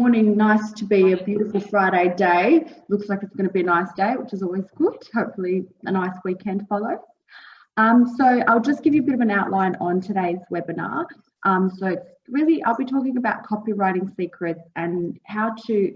morning. Nice to be a beautiful Friday day. Looks like it's going to be a nice day, which is always good. Hopefully a nice weekend follows. So I'll just give you a bit of an outline on today's webinar. So it's really, I'll be talking about copywriting secrets and how to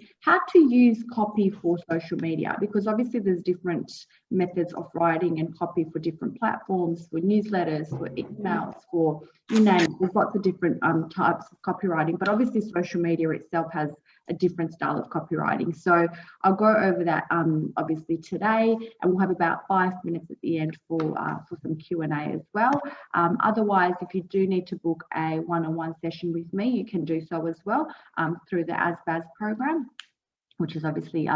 use copy for social media, because obviously there's different methods of writing and copy for different platforms, for newsletters, for emails, for you name it. There's lots of different types of copywriting, but obviously social media itself has a different style of copywriting. So I'll go over that obviously today, and we'll have about 5 minutes at the end for some Q&A as well. Otherwise, if you do need to book a one-on-one session with me, you can do so as well through the ASBAS program, which is obviously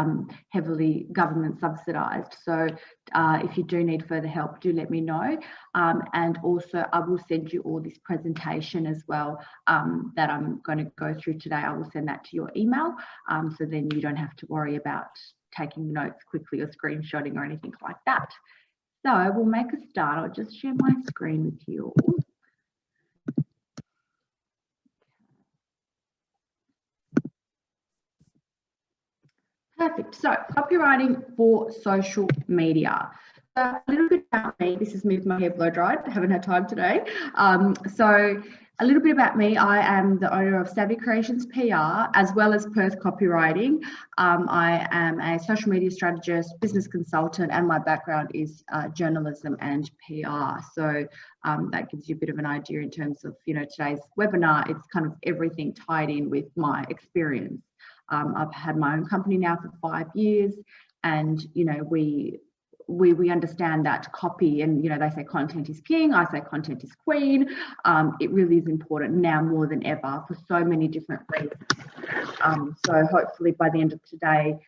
heavily government subsidised. So if you do need further help, do let me know. And also I will send you all this presentation as well that I'm going to go through today. I will send that to your email. So then you don't have to worry about taking notes quickly or screenshotting or anything like that. So we'll make a start. I'll just share my screen with you all. Perfect. So copywriting for social media. So a little bit about me. This is me with my hair blow dried. I haven't had time today. So a little bit about me. I am the owner of Savvy Creations PR as well as Perth Copywriting. I am a social media strategist, business consultant, and my background is journalism and PR. So that gives you a bit of an idea in terms of, today's webinar. It's kind of everything tied in with my experience. I've had my own company now for 5 years, and we understand that copy, and they say content is king, I say content is queen. It really is important now more than ever for so many different reasons. So hopefully by the end of today,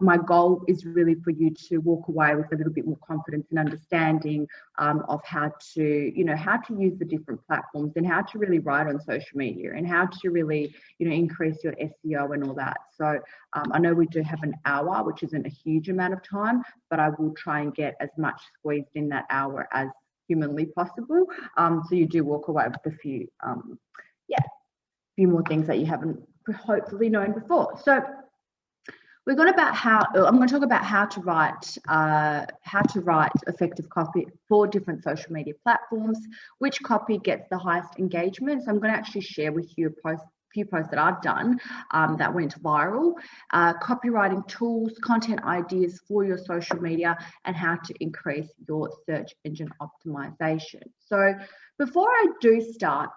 my goal is really for you to walk away with a little bit more confidence and understanding of how to use the different platforms and how to really write on social media and how to really, increase your SEO and all that. So I know we do have an hour, which isn't a huge amount of time, but I will try and get as much squeezed in that hour as humanly possible. So you do walk away with a few more things that you haven't hopefully known before. So I'm going to talk about how to write effective copy for different social media platforms, which copy gets the highest engagement. So I'm going to actually share with you a few posts that I've done that went viral, copywriting tools, content ideas for your social media, and how to increase your search engine optimization. So before I do start,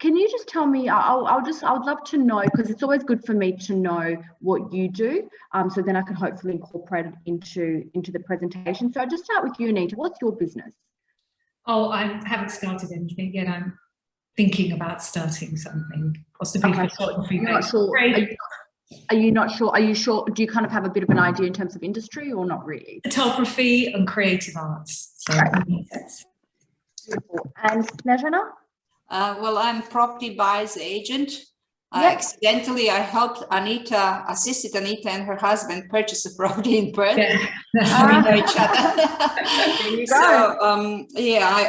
can you just tell me, I'd love to know, because it's always good for me to know what you do, so then I can hopefully incorporate it into the presentation. So I'll just start with you, Anita. What's your business? Oh, I haven't started anything yet. I'm thinking about starting something, possibly for photography. You're not sure. Are you not sure? Are you sure? Do you kind of have a bit of an idea in terms of industry or not really? Photography and creative arts. So right. Beautiful. And Snezhana? Well, I'm property buyer's agent. Accidentally, I helped Anita, assisted Anita and her husband purchase a property in Perth. Yeah, that's how we know each other. There you go. So,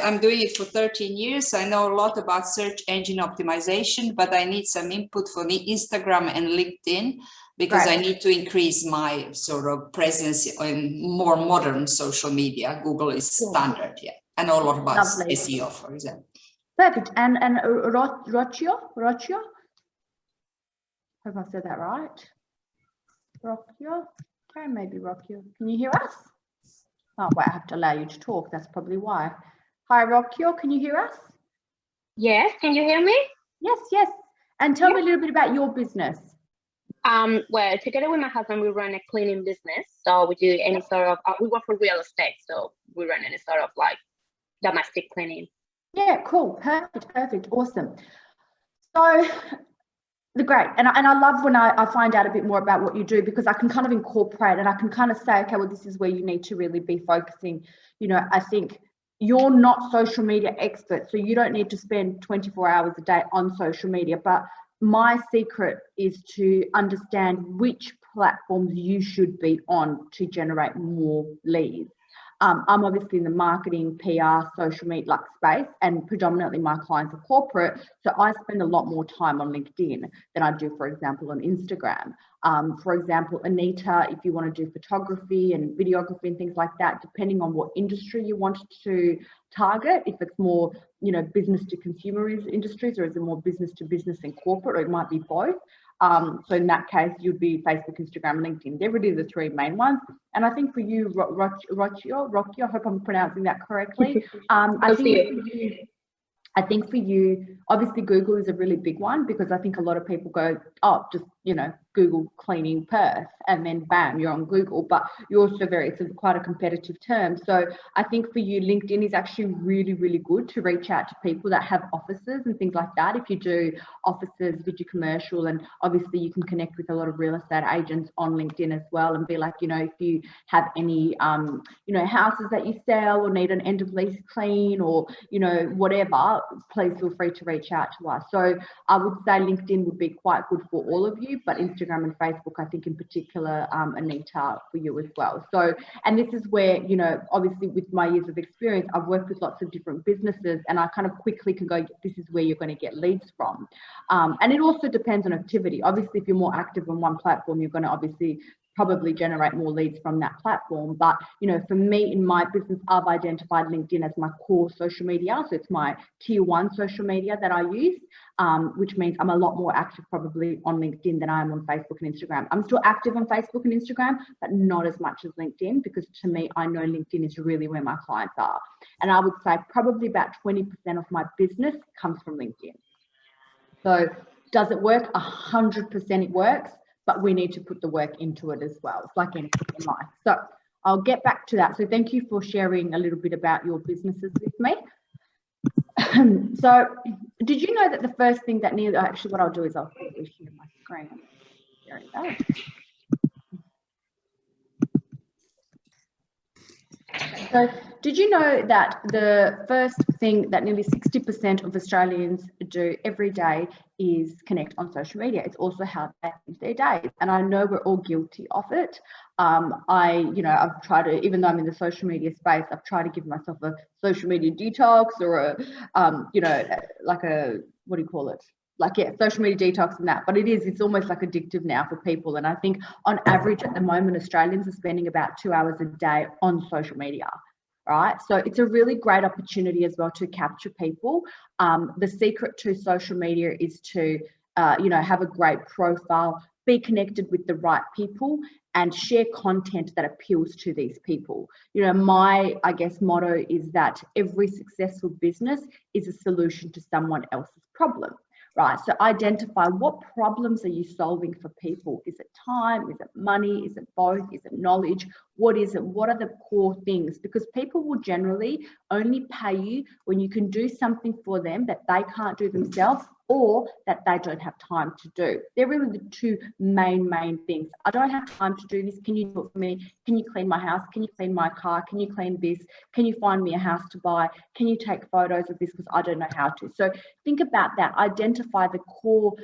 I'm doing it for 13 years. I know a lot about search engine optimization, but I need some input for the Instagram and LinkedIn, because I need to increase my sort of presence in more modern social media. Google is standard, I know a lot about SEO, for example. Perfect. And Rocio? Hope I said that right. Rocio? Okay, maybe Rocio. Can you hear us? Oh, wait, I have to allow you to talk. That's probably why. Hi, Rocio. Can you hear us? Yes. Can you hear me? Yes. And tell me a little bit about your business. Well, together with my husband, we run a cleaning business. So we do any sort of, we work for real estate. So we run any sort of like domestic cleaning. Yeah, cool. Perfect. Awesome. So great. And I love when I find out a bit more about what you do, because I can kind of incorporate and I can kind of say, okay, well, this is where you need to really be focusing. I think you're not social media expert, so you don't need to spend 24 hours a day on social media. But my secret is to understand which platforms you should be on to generate more leads. I'm obviously in the marketing, PR, social media space, and predominantly my clients are corporate. So I spend a lot more time on LinkedIn than I do, for example, on Instagram. For example, Anita, if you want to do photography and videography and things like that, depending on what industry you want to target, if it's more, business to consumer industries, or is it more business to business and corporate, or it might be both. So in that case, you'd be Facebook, Instagram, and LinkedIn. They're really the three main ones. And I think for you, Rocky, I hope I'm pronouncing that correctly. I think for you, obviously Google is a really big one, because I think a lot of people go, oh, just, Google cleaning Perth, and then bam, you're on Google. But you're also it's quite a competitive term. So I think for you, LinkedIn is actually really, really good to reach out to people that have offices and things like that. If you do offices, you do commercial, and obviously you can connect with a lot of real estate agents on LinkedIn as well, and be like, if you have any, houses that you sell or need an end of lease clean, or, whatever, please feel free to reach out to us. So I would say LinkedIn would be quite good for all of you, but Instagram and Facebook, I think in particular, Anita, for you as well. So, and this is where, obviously with my years of experience, I've worked with lots of different businesses, and I kind of quickly can go, this is where you're going to get leads from. And it also depends on activity. Obviously, if you're more active on one platform, you're going to obviously probably generate more leads from that platform. But, for me in my business, I've identified LinkedIn as my core social media. So it's my tier one social media that I use, which means I'm a lot more active probably on LinkedIn than I am on Facebook and Instagram. I'm still active on Facebook and Instagram, but not as much as LinkedIn, because to me, I know LinkedIn is really where my clients are. And I would say probably about 20% of my business comes from LinkedIn. So does it work? 100% it works. But we need to put the work into it as well. It's like anything in life. So I'll get back to that. So thank you for sharing a little bit about your businesses with me. So did you know that the first thing that actually what I'll do is I'll probably share my screen. There we go. So did you know that the first thing that nearly 60% of Australians do every day is connect on social media? It's also how they spend their days. And I know we're all guilty of it. I've tried to, even though I'm in the social media space, I've tried to give myself a social media detox, or social media detox and that, but it's almost like addictive now for people. And I think on average at the moment, Australians are spending about 2 hours a day on social media, right? So it's a really great opportunity as well to capture people. The secret to social media is to, have a great profile, be connected with the right people, and share content that appeals to these people. My, motto is that every successful business is a solution to someone else's problem. Right, so identify what problems are you solving for people. Is it time? Is it money? Is it both? Is it knowledge? What is it? What are the core things? Because people will generally only pay you when you can do something for them that they can't do themselves, or that they don't have time to do. They're really the two main things. I don't have time to do this. Can you do it for me? Can you clean my house? Can you clean my car? Can you clean this? Can you find me a house to buy? Can you take photos of this, because I don't know how to? So think about that. Identify the core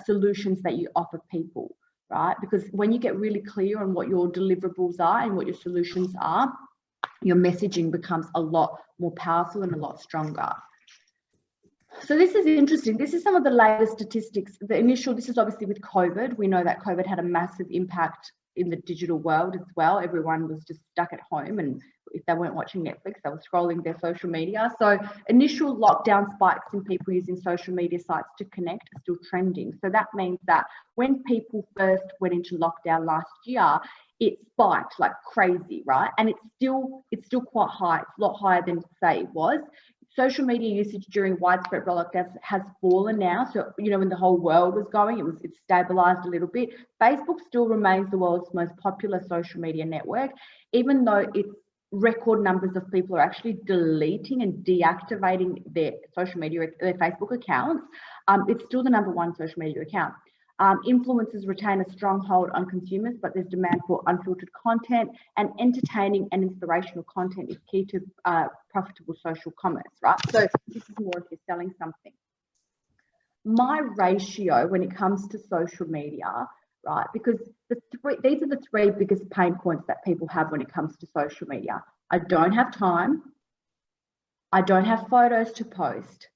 solutions that you offer people, right? Because when you get really clear on what your deliverables are and what your solutions are, your messaging becomes a lot more powerful and a lot stronger. So this is interesting. This is some of the latest statistics. This is obviously with COVID. We know that COVID had a massive impact in the digital world as well. Everyone was just stuck at home, and if they weren't watching Netflix, they were scrolling their social media. So initial lockdown spikes in people using social media sites to connect are still trending. So that means that when people first went into lockdown last year, it spiked like crazy, right? And it's still quite high. It's a lot higher than, say, it was. Social media usage during widespread lockdowns has fallen now. So, when the whole world was going, it stabilized a little bit. Facebook still remains the world's most popular social media network, even though its record numbers of people are actually deleting and deactivating their social media, their Facebook accounts. It's still the number one social media account. Influencers retain a stronghold on consumers, but there's demand for unfiltered content, and entertaining and inspirational content is key to profitable social commerce, right? So this is more if you're selling something. My ratio when it comes to social media, right? Because these are the three biggest pain points that people have when it comes to social media. I don't have time, I don't have photos to post,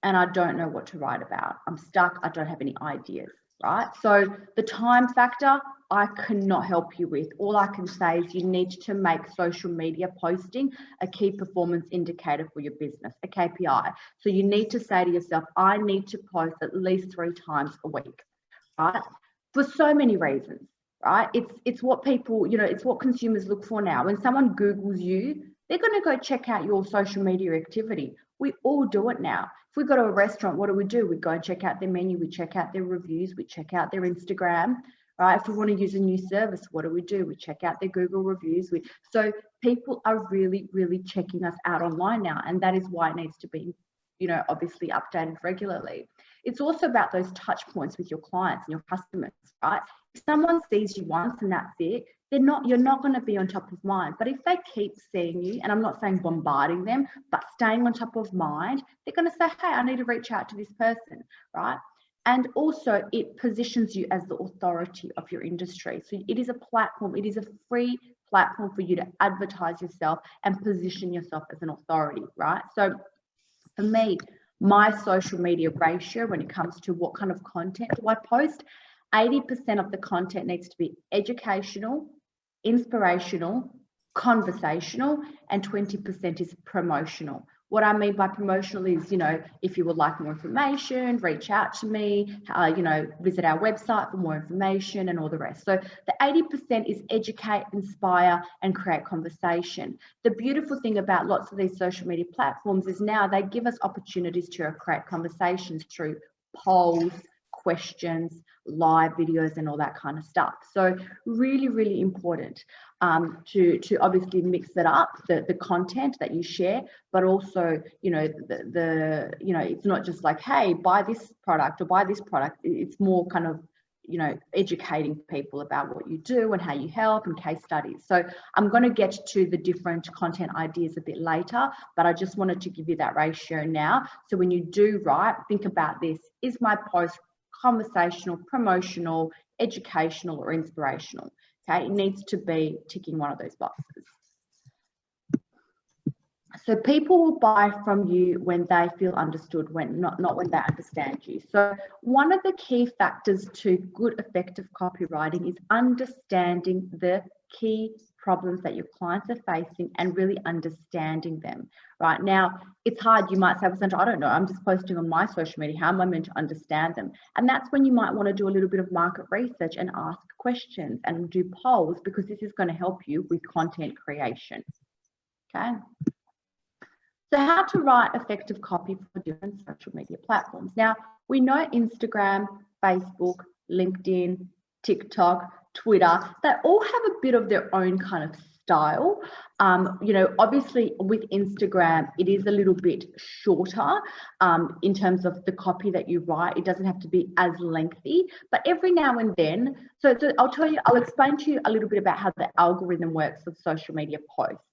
and I don't know what to write about. I'm stuck, I don't have any ideas, right? So the time factor, I cannot help you with. All I can say is you need to make social media posting a key performance indicator for your business, a KPI. So you need to say to yourself, I need to post at least 3 times a week, right? For so many reasons, right? It's what people, it's what consumers look for now. When someone Googles you, they're going to go check out your social media activity. We all do it now. If we go to a restaurant, what do? We go and check out their menu, we check out their reviews, we check out their Instagram, right? If we want to use a new service, what do? We check out their Google reviews. So people are really, really checking us out online now, and that is why it needs to be, obviously updated regularly. It's also about those touch points with your clients and your customers, right? If someone sees you once and that's it, you're not going to be on top of mind. But if they keep seeing you, and I'm not saying bombarding them, but staying on top of mind, they're going to say, hey, I need to reach out to this person, right? And also it positions you as the authority of your industry. So it is a platform, it is a free platform for you to advertise yourself and position yourself as an authority, right? So for me, my social media ratio when it comes to what kind of content do I post, 80% of the content needs to be educational, inspirational, conversational, and 20% is promotional. What I mean by promotional is, if you would like more information, reach out to me, visit our website for more information and all the rest. So the 80% is educate, inspire, and create conversation. The beautiful thing about lots of these social media platforms is now they give us opportunities to create conversations through polls, questions, live videos, and all that kind of stuff. So really, really important to obviously mix it up, the content that you share, but also, it's not just like, hey, buy this product or buy this product. It's more kind of, educating people about what you do and how you help and case studies. So I'm going to get to the different content ideas a bit later, but I just wanted to give you that ratio now. So when you do write, think about this. Is my post conversational, promotional, educational, or inspirational? Okay, it needs to be ticking one of those boxes. So people will buy from you when they feel understood, when not when they understand you. So one of the key factors to good, effective copywriting is understanding the key problems that your clients are facing and really understanding them. Right now, it's hard. You might say, well, Sandra, I don't know. I'm just posting on my social media. How am I meant to understand them? And that's when you might want to do a little bit of market research and ask questions and do polls, because this is going to help you with content creation. Okay. So how to write effective copy for different social media platforms. Now, we know Instagram, Facebook, LinkedIn, TikTok, Twitter, they all have a bit of their own kind of style. Obviously with Instagram, it is a little bit shorter in terms of the copy that you write. It doesn't have to be as lengthy, but every now and then, so I'll explain to you a little bit about how the algorithm works of social media posts.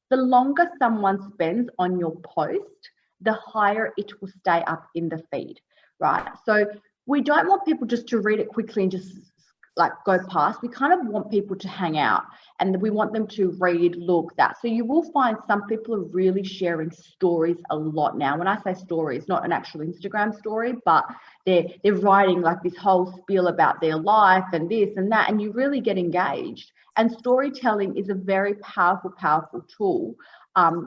The longer someone spends on your post, the higher it will stay up in the feed, right? So we don't want people just to read it quickly and just like go past. We kind of want people to hang out, and we want them to read, look, that. So you will find some people are really sharing stories a lot now. When I say stories, not an actual Instagram story, but they're writing like this whole spiel about their life and this and that, and you really get engaged. And storytelling is a very powerful, powerful tool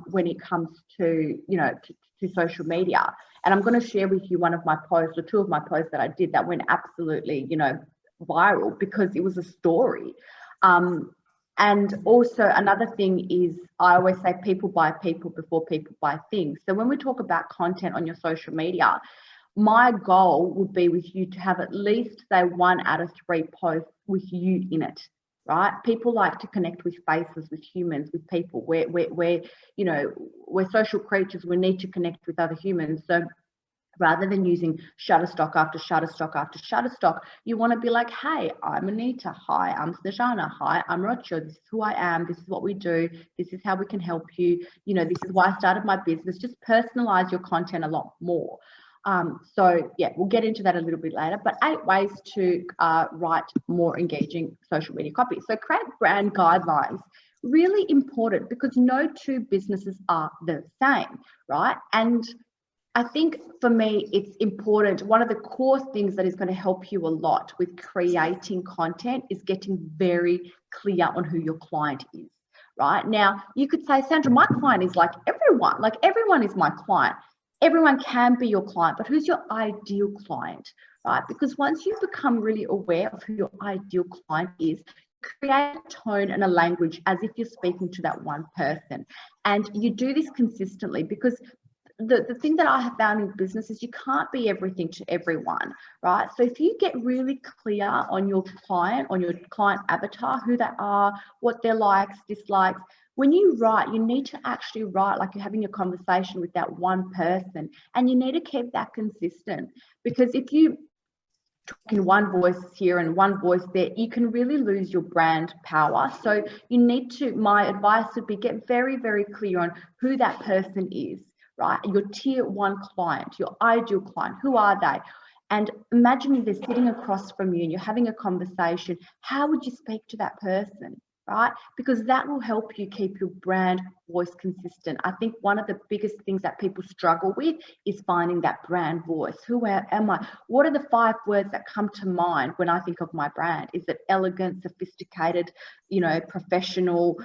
when it comes to, to social media. And I'm going to share with you one of my posts, or 2 of my posts that I did that went absolutely, viral because it was a story. And also another thing is, I always say people buy people before people buy things. So when we talk about content on your social media, my goal would be with you to have at least, say, 1 out of 3 posts with you in it. Right? People like to connect with faces, with humans, with people. We're social creatures. We need to connect with other humans. So rather than using Shutterstock after Shutterstock after Shutterstock, you want to be like, hey, I'm Anita. Hi, I'm Snejana. Hi, I'm Roger. This is who I am. This is what we do. This is how we can help you. This is why I started my business. Just personalize your content a lot more. So yeah, we'll get into that a little bit later, but 8 ways to write more engaging social media copy. So create brand guidelines Really important, because no two businesses are the same, right? And I think for me, it's important. One of the core things that is going to help you a lot with creating content is getting very clear on who your client is, right? Now, you could say, Sandra, my client is like everyone is my client. Everyone can be your client, but who's your ideal client, right? Because once you become really aware of who your ideal client is, create a tone and a language as if you're speaking to that one person. And you do this consistently, because the thing that I have found in business is you can't be everything to everyone, right? So if you get really clear on your client avatar, who they are, what their likes, dislikes, when you write, you need to actually write like you're having a conversation with that one person, and you need to keep that consistent, because if you talk in one voice here and one voice there, you can really lose your brand power. So you need to, my advice would be, get very, very clear on who that person is, right? Your tier one client, your ideal client, who are they? And imagine if they're sitting across from you and you're having a conversation, how would you speak to that person, right? Because that will help you keep your brand voice consistent. I think one of the biggest things that people struggle with is finding that brand voice. Who am I? What are the 5 words that come to mind when I think of my brand? Is it elegant, sophisticated, professional,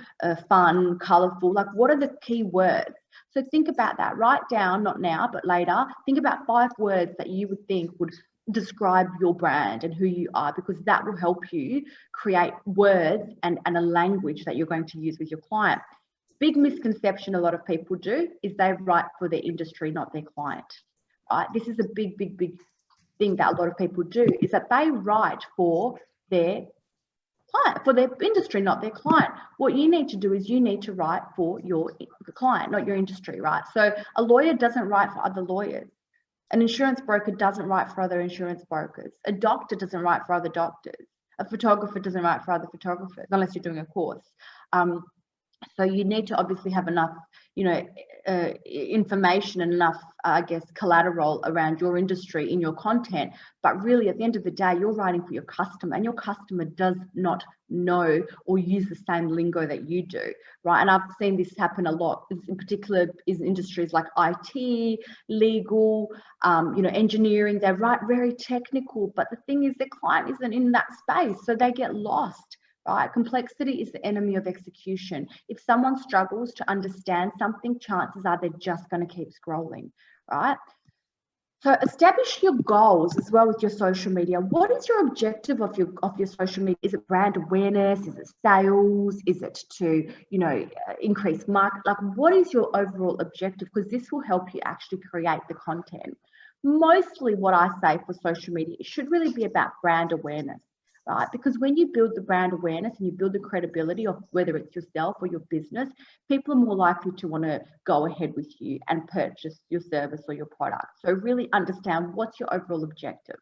fun, colorful? Like, what are the key words? So think about that. Write down, not now, but later, think about 5 words that you would think would describe your brand and who you are, because that will help you create words and a language that you're going to use with your client. Big misconception a lot of people do is they write for their industry, not their client. Right? This is a big thing that a lot of people do, is that they write for their client, for their industry, not their client. What you need to do is you need to write for your client, not your industry, right? So a lawyer doesn't write for other lawyers. An insurance broker doesn't write for other insurance brokers. A doctor doesn't write for other doctors. A photographer doesn't write for other photographers, unless you're doing a course. So you need to obviously have enough, information and enough, collateral around your industry in your content. But really, at the end of the day, you're writing for your customer, and your customer does not know or use the same lingo that you do, right? And I've seen this happen a lot, in particular is industries like IT, legal, engineering. They write very technical, but the thing is, the client isn't in that space, so they get lost. Right? Complexity is the enemy of execution. If someone struggles to understand something, chances are they're just going to keep scrolling, right? So establish your goals as well with your social media. What is your objective of your social media? Is it brand awareness? Is it sales? Is it to, increase market? Like, what is your overall objective? Because this will help you actually create the content. Mostly what I say for social media, it should really be about brand awareness. Right? Because when you build the brand awareness and you build the credibility of whether it's yourself or your business, people are more likely to want to go ahead with you and purchase your service or your product. So really understand what's your overall objective.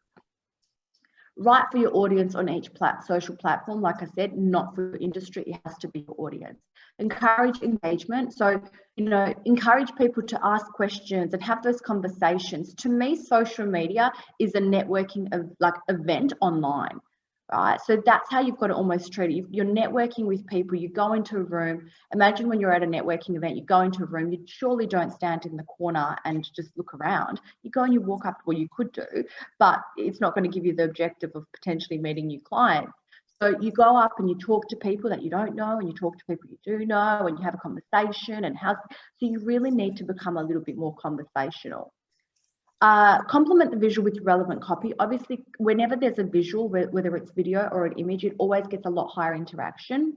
Write for your audience on each social platform. Like I said, not for your industry, it has to be your audience. Encourage engagement. So, encourage people to ask questions and have those conversations. To me, social media is a networking event online. Right? So that's how you've got to almost treat it. You're networking with people, you go into a room. Imagine when you're at a networking event, you go into a room, you surely don't stand in the corner and just look around. You go and you walk up, well, you could do, but it's not going to give you the objective of potentially meeting new clients. So you go up and you talk to people that you don't know, and you talk to people you do know, and you have a conversation. So you really need to become a little bit more conversational. Complement the visual with relevant copy. Obviously, whenever there's a visual, whether it's video or an image, it always gets a lot higher interaction.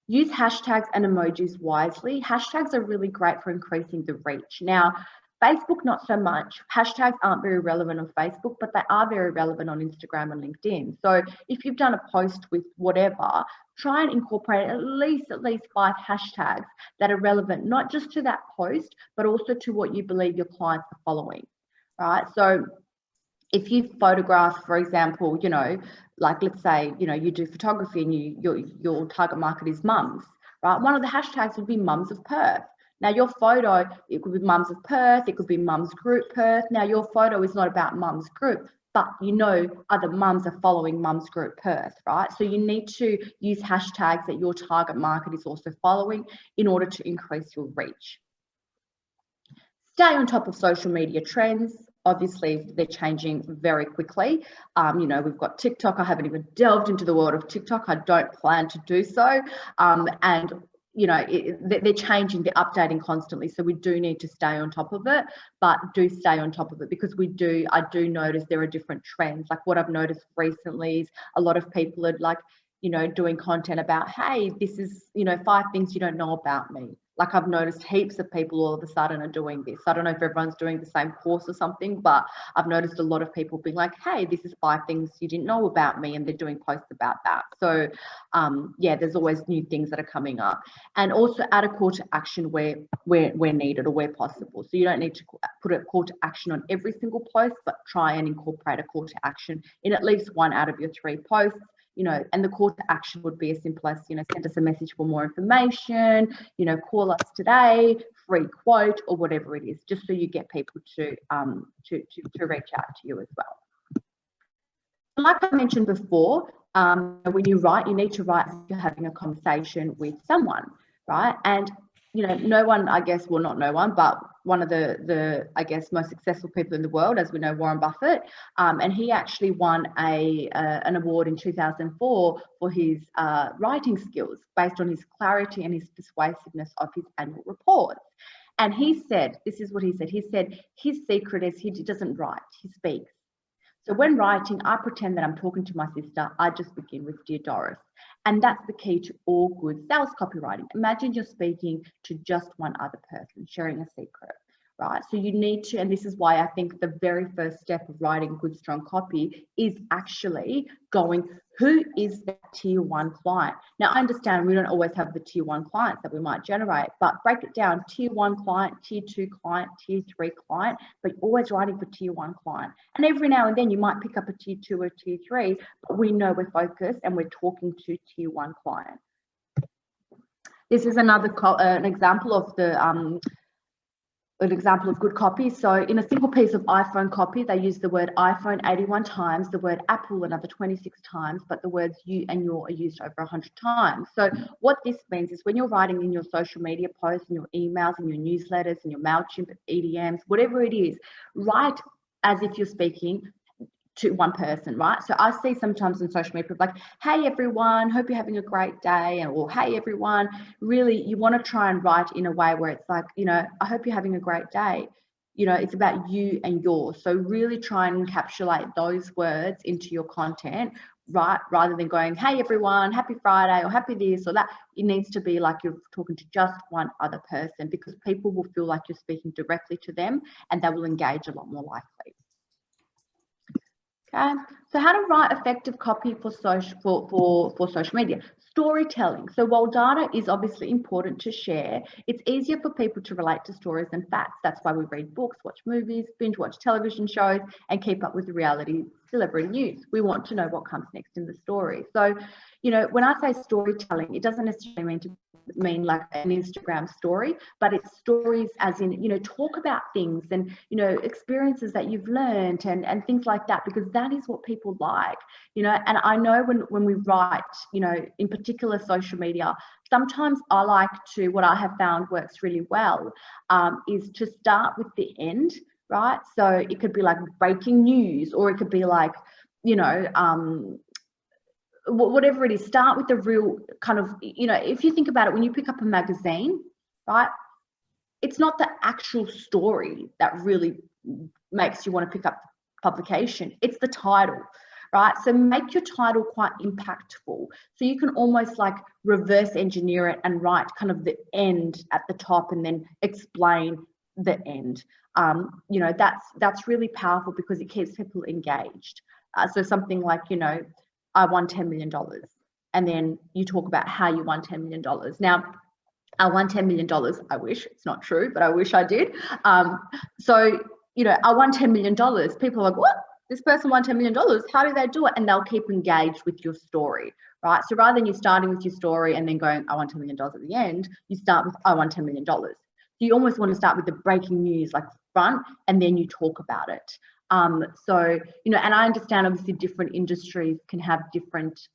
Use hashtags and emojis wisely. Hashtags are really great for increasing the reach. Now, Facebook, not so much. Hashtags aren't very relevant on Facebook, but they are very relevant on Instagram and LinkedIn. So if you've done a post with whatever, try and incorporate at least 5 hashtags that are relevant, not just to that post, but also to what you believe your clients are following. Right. So if you photograph, for example, let's say, you do photography and your target market is mums, right? One of the hashtags would be Mums of Perth. Now your photo, it could be Mums of Perth, it could be Mums Group Perth. Now your photo is not about Mums Group, but you know other mums are following Mums Group Perth, right? So you need to use hashtags that your target market is also following in order to increase your reach. Stay on top of social media trends. Obviously, they're changing very quickly. You know, we've got TikTok. I haven't even delved into the world of TikTok. I don't plan to do so. And you know, they're changing, they're updating constantly. So we do need to stay on top of it, but do stay on top of it because I do notice there are different trends. Like what I've noticed recently is a lot of people are like, you know, doing content about, hey, this is, you know, 5 things you don't know about me. Like I've noticed heaps of people all of a sudden are doing this. I don't know if everyone's doing the same course or something, but I've noticed a lot of people being like, hey, this is 5 things you didn't know about me, and they're doing posts about that. So yeah, there's always new things that are coming up. And also add a call to action where needed or where possible. So you don't need to put a call to action on every single post, but try and incorporate a call to action in at least 1 out of your 3 posts. You know, and the call to action would be as simple as, you know, send us a message for more information, you know, call us today, free quote, or whatever it is, just so you get people to reach out to you as well. Like I mentioned before, when you write, you need to write if you're having a conversation with someone, right? And you know, no one, I guess, well, not no one, but one of the I guess most successful people in the world, as we know, Warren Buffett, and he actually won an award in 2004 for his writing skills based on his clarity and his persuasiveness of his annual reports. And he said, this is what he said. He said his secret is he doesn't write, he speaks. So when writing, I pretend that I'm talking to my sister. I just begin with Dear Doris. And that's the key to all good sales copywriting. Imagine you're speaking to just one other person, sharing a secret, right? So you need to, and this is why I think the very first step of writing good, strong copy is actually going, who is that tier 1 client? Now, I understand we don't always have the tier 1 clients that we might generate, but break it down, tier 1 client, tier 2 client, tier 3 client, but you're always writing for tier 1 client. And every now and then you might pick up a tier 2 or tier 3, but we know we're focused and we're talking to tier 1 client. This is another an example of good copy. So in a simple piece of iPhone copy, they use the word iPhone 81 times, the word Apple another 26 times, but the words you and your are used over 100 times. So what this means is when you're writing in your social media posts, in your emails, in your newsletters, in your MailChimp, EDMs, whatever it is, write as if you're speaking to one person, right? So I see sometimes in social media like, hey everyone, hope you're having a great day, or hey everyone. Really, you want to try and write in a way where it's like, you know, I hope you're having a great day. You know, it's about you and yours. So really try and encapsulate those words into your content, right? Rather than going, hey everyone, happy Friday, or happy this or that. It needs to be like you're talking to just one other person, because people will feel like you're speaking directly to them and they will engage a lot more likely. Okay, so how to write effective copy for social media. Storytelling. So while data is obviously important to share, it's easier for people to relate to stories than facts. That's why we read books, watch movies, binge watch television shows, and keep up with the reality celebrity news. We want to know what comes next in the story. So, you know, when I say storytelling, it doesn't necessarily mean like an Instagram story, but it's stories as in, you know, talk about things and, you know, experiences that you've learned and things like that, because that is what people like, you know. And I know when we write, you know, in particular social media, sometimes I like to, what I have found works really well, is to start with the end, right? So it could be like breaking news, or it could be like, you know, whatever it is, start with the real kind of, you know, if you think about it, when you pick up a magazine, right, it's not the actual story that really makes you want to pick up publication, it's the title, right? So make your title quite impactful, so you can almost like reverse engineer it and write kind of the end at the top and then explain the end. You know, that's really powerful because it keeps people engaged. So something like, you know, I won $10 million. And then you talk about how you won $10 million. Now, I won $10 million. I wish, it's not true, but I wish I did. So, you know, I won $10 million. People are like, what? This person won $10 million. How do they do it? And they'll keep engaged with your story, right? So rather than you starting with your story and then going, I won $10 million at the end, you start with, I won $10 million. So you almost want to start with the breaking news, like front, and then you talk about it. So, you know, and I understand obviously different industries can have different,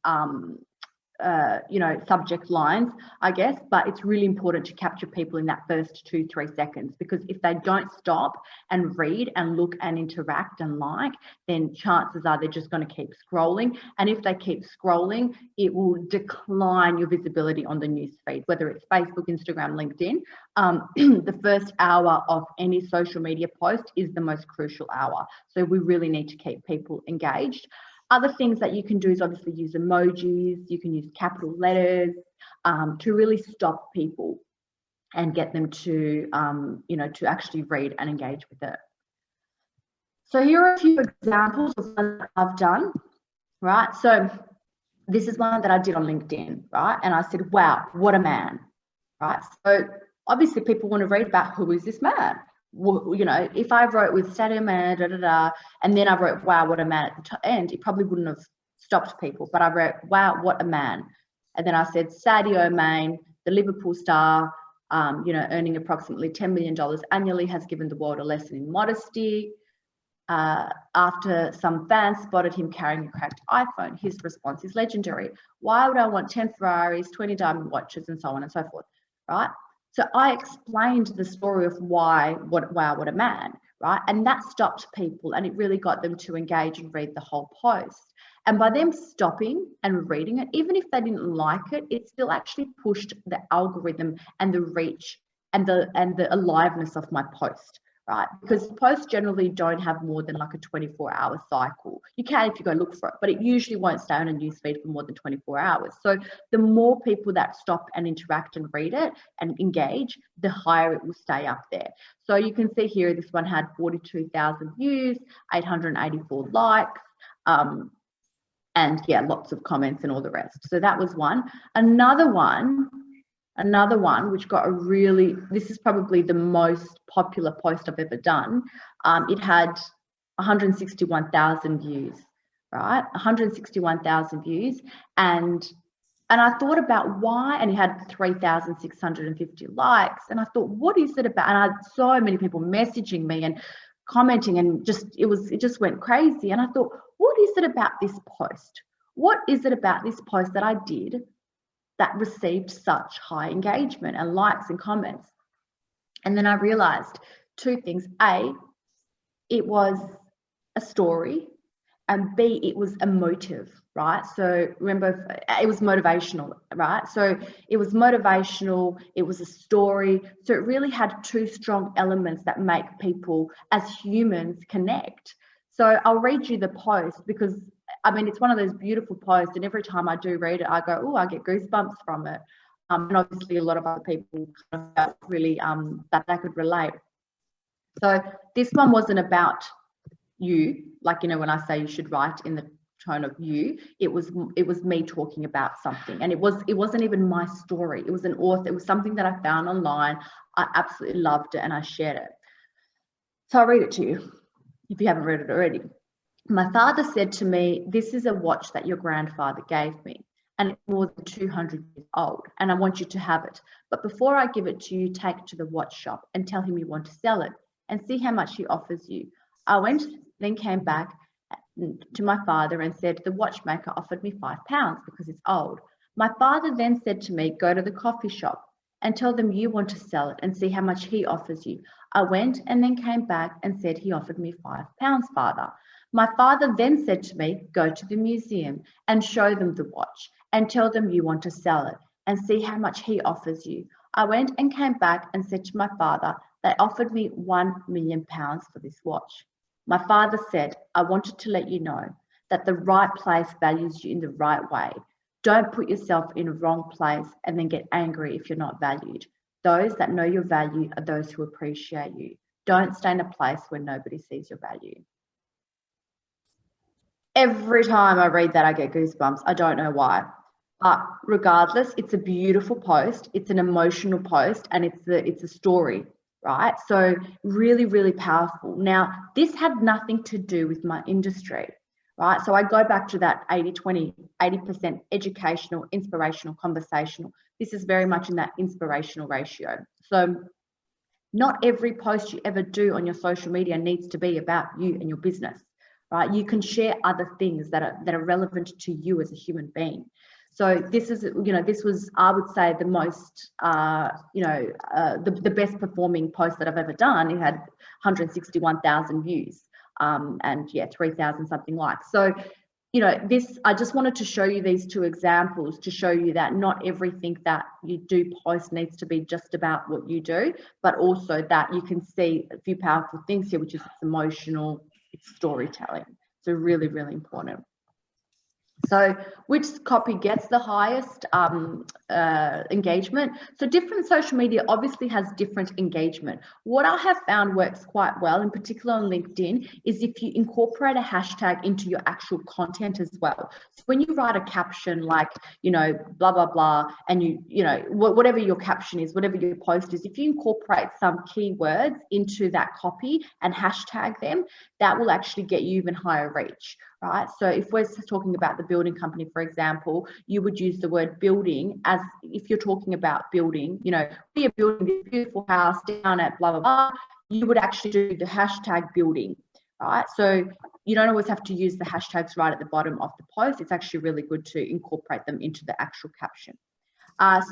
you know, subject lines, I guess, but it's really important to capture people in that first 2-3 seconds, because if they don't stop and read and look and interact and like, then chances are they're just going to keep scrolling. And if they keep scrolling, it will decline your visibility on the news feed, whether it's Facebook, Instagram, LinkedIn. The first hour of any social media post is the most crucial hour. So we really need to keep people engaged. Other things that you can do is obviously use emojis, you can use capital letters to really stop people and get them to, you know, to actually read and engage with it. So here are a few examples of one that I've done, right? So this is one that I did on LinkedIn, right? And I said, wow, what a man, right? So obviously people want to read about who is this man. Well, you know, if I wrote with Sadio Mane, and then I wrote, wow, what a man at the end, it probably wouldn't have stopped people. But I wrote, wow, what a man. And then I said, Sadio Mane, the Liverpool star, you know, earning approximately $10 million annually, has given the world a lesson in modesty. After some fans spotted him carrying a cracked iPhone, his response is legendary. Why would I want 10 Ferraris, 20 diamond watches, and so on and so forth, right? So I explained the story of wow, what a man, right? And that stopped people, and it really got them to engage and read the whole post. And by them stopping and reading it, even if they didn't like it, it still actually pushed the algorithm and the reach and the aliveness of my post, right? Because posts generally don't have more than like a 24-hour cycle. You can if you go look for it, but it usually won't stay on a newsfeed for more than 24 hours. So the more people that stop and interact and read it and engage, the higher it will stay up there. So you can see here, this one had 42,000 views, 884 likes, and yeah, lots of comments and all the rest. So that was one. Another one which got a really, this is probably the most popular post I've ever done. It had 161,000 views, right? 161,000 views. And I thought about why, and it had 3,650 likes. And I thought, what is it about? And I had so many people messaging me and commenting, and it just went crazy. And I thought, what is it about this post? What is it about this post that I did that received such high engagement and likes and comments? And then I realized two things. A, it was a story, and B, it was emotive, right? So remember, it was motivational, right? So it was motivational, it was a story. So it really had two strong elements that make people as humans connect. So I'll read you the post, because I mean, it's one of those beautiful posts, and every time I do read it, I go, oh, I get goosebumps from it. And obviously a lot of other people kind of felt really that they could relate. So this one wasn't about you, like, you know, when I say you should write in the tone of you, it was me talking about something, and it wasn't even my story. It was an author. It was something that I found online. I absolutely loved it, and I shared it. So I'll read it to you if you haven't read it already. My father said to me, this is a watch that your grandfather gave me, and it's more than 200 years old, and I want you to have it. But before I give it to you, take it to the watch shop and tell him you want to sell it, and see how much he offers you. I went, then came back to my father and said, the watchmaker offered me £5 because it's old. My father then said to me, go to the coffee shop and tell them you want to sell it and see how much he offers you. I went and then came back and said he offered me £5, father. My father then said to me, go to the museum and show them the watch and tell them you want to sell it and see how much he offers you. I went and came back and said to my father, they offered me £1 million for this watch. My father said, I wanted to let you know that the right place values you in the right way. Don't put yourself in a wrong place and then get angry if you're not valued. Those that know your value are those who appreciate you. Don't stay in a place where nobody sees your value. Every time I read that, I get goosebumps. I don't know why. But regardless, it's a beautiful post. It's an emotional post, and it's a story, right? So really, really powerful. Now, this had nothing to do with my industry, right? So I go back to that 80-20, 80% educational, inspirational, conversational. This is very much in that inspirational ratio. So Not every post you ever do on your social media needs to be about you and your business, right? You can share other things that are relevant to you as a human being. So this is, this was, I would say, the most, the best performing post that I've ever done. It had 161,000 views, and yeah, 3,000 something likes. So, I just wanted to show you these two examples to show you that not everything that you do post needs to be just about what you do, but also that you can see a few powerful things here, which is it's emotional, it's storytelling. So really, really important. So which copy gets the highest engagement? So different social media obviously has different engagement. What I have found works quite well, in particular on LinkedIn, is if you incorporate a hashtag into your actual content as well. So when you write a caption like, blah, blah, blah, and whatever your caption is, whatever your post is, if you incorporate some keywords into that copy and hashtag them, that will actually get you even higher reach. Right. So if we're talking about the building company, for example, you would use the word building as if you're talking about building, we are building this beautiful house down at blah, blah, blah. You would actually do the hashtag building. Right. So you don't always have to use the hashtags right at the bottom of the post. It's actually really good to incorporate them into the actual caption.